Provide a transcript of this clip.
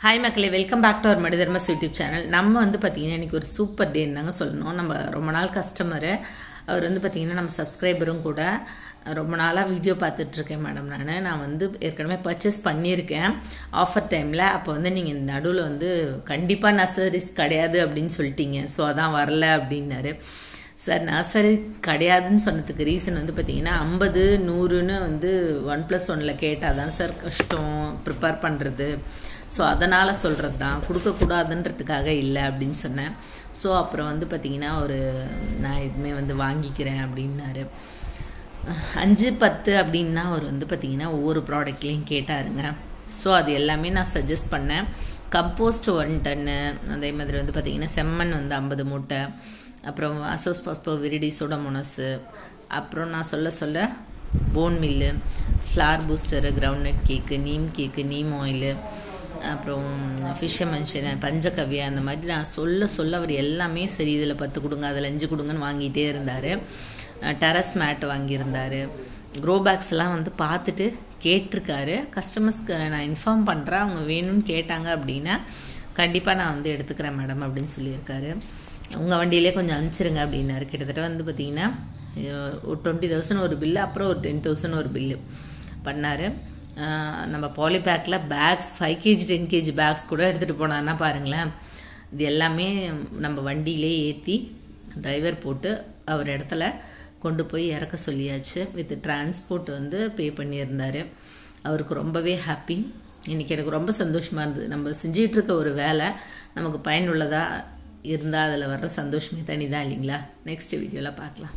Hi மக்களே, welcome back to our மடிதர்மஸ் YouTube channel. நம்ம வந்து பார்த்திங்கன்னா இன்றைக்கி ஒரு சூப்பர் டேன்னு தாங்க சொல்லணும். நம்ம ரொம்ப நாள் கஸ்டமரு, அவர் வந்து பார்த்திங்கன்னா நம்ம சப்ஸ்கிரைபரும் கூட. ரொம்ப நாளாக வீடியோ பார்த்துட்ருக்கேன் மேடம். நான் வந்து ஏற்கனவே பர்ச்சேஸ் பண்ணியிருக்கேன் ஆஃபர் டைமில். அப்போ வந்து நீங்கள் இந்த நடுவில் வந்து கண்டிப்பாக நர்சரிஸ் கிடையாது அப்படின்னு சொல்லிட்டீங்க, ஸோ அதான் வரல அப்படின்னாரு. சார், நர்சரி கிடையாதுன்னு சொன்னதுக்கு ரீசன் வந்து பார்த்திங்கன்னா 50 100ன்னு வந்து 1+1 கேட்டால் தான் சார் கஷ்டம் ப்ரிப்பேர் பண்ணுறது. ஸோ அதனால் சொல்கிறது தான், கொடுக்கக்கூடாதுன்றதுக்காக இல்லை அப்படின்னு சொன்னேன். ஸோ அப்புறம் வந்து பார்த்திங்கன்னா நான் எதுவுமே வந்து வாங்கிக்கிறேன் அப்படின்னாரு. 5-10 அப்படின்னா அவர் வந்து பார்த்திங்கன்னா ஒவ்வொரு ப்ராடக்ட்லேயும் கேட்டாருங்க. ஸோ அது எல்லாமே நான் சஜஸ்ட் பண்ணேன். கம்போஸ்ட் 1 டன்னு, அதே மாதிரி வந்து பார்த்திங்கன்னா செம்மண் வந்து 50 மூட்டை, அப்புறம் அசோஸ்பாஸ்போ விரிடி சோடமோனஸு, அப்புறம் நான் சொல்ல bone meal, flower booster, groundnut cake, neem cake, neem oil, அப்புறம் ஃபிஷ் மென்ஷனு, பஞ்சகவ்யா, அந்த மாதிரி நான் சொல்ல அவர் எல்லாமே சரி இதில் 10 கொடுங்க, அதில் 5 கொடுங்கன்னு வாங்கிட்டே இருந்தார். டெரஸ் மேட் வாங்கியிருந்தார். க்ரோ பேக்ஸ்லாம் வந்து பார்த்துட்டு கேட்டிருக்காரு. கஸ்டமர்ஸ்க்கு நான் இன்ஃபார்ம் பண்ணுறேன், அவங்க வேணும்னு கேட்டாங்க அப்படின்னா கண்டிப்பாக நான் வந்து எடுத்துக்கிறேன் மேடம் அப்படின்னு சொல்லியிருக்காரு. உங்கள் வண்டியிலே கொஞ்சம் அனுப்பிச்சிருங்க அப்படின்னாரு. கிட்டத்தட்ட வந்து பார்த்திங்கன்னா ஒரு 20,000 ஒரு பில்லு, அப்புறம் ஒரு 10,000 ஒரு பில்லு பண்ணார். நம்ம பாலிபேக்கில் பேக்ஸ் 5 kg 10 kg பேக்ஸ் கூட எடுத்துகிட்டு போனார்னா பாருங்களேன். இது எல்லாமே நம்ம வண்டியிலே ஏற்றி டிரைவர் போட்டு அவர் இடத்துல கொண்டு போய் இறக்க சொல்லியாச்சு. வித் டிரான்ஸ்போர்ட் வந்து பே பண்ணியிருந்தார். அவருக்கு ரொம்பவே ஹாப்பி. இன்றைக்கி எனக்கு ரொம்ப சந்தோஷமாக இருந்தது. நம்ம செஞ்சிகிட்ருக்க ஒரு வேலை நமக்கு பயனுள்ளதாக இருந்தால் அதில் வர்ற சந்தோஷமே தனி தான் இல்லைங்களா. நெக்ஸ்ட் வீடியோவில் பார்க்கலாம்.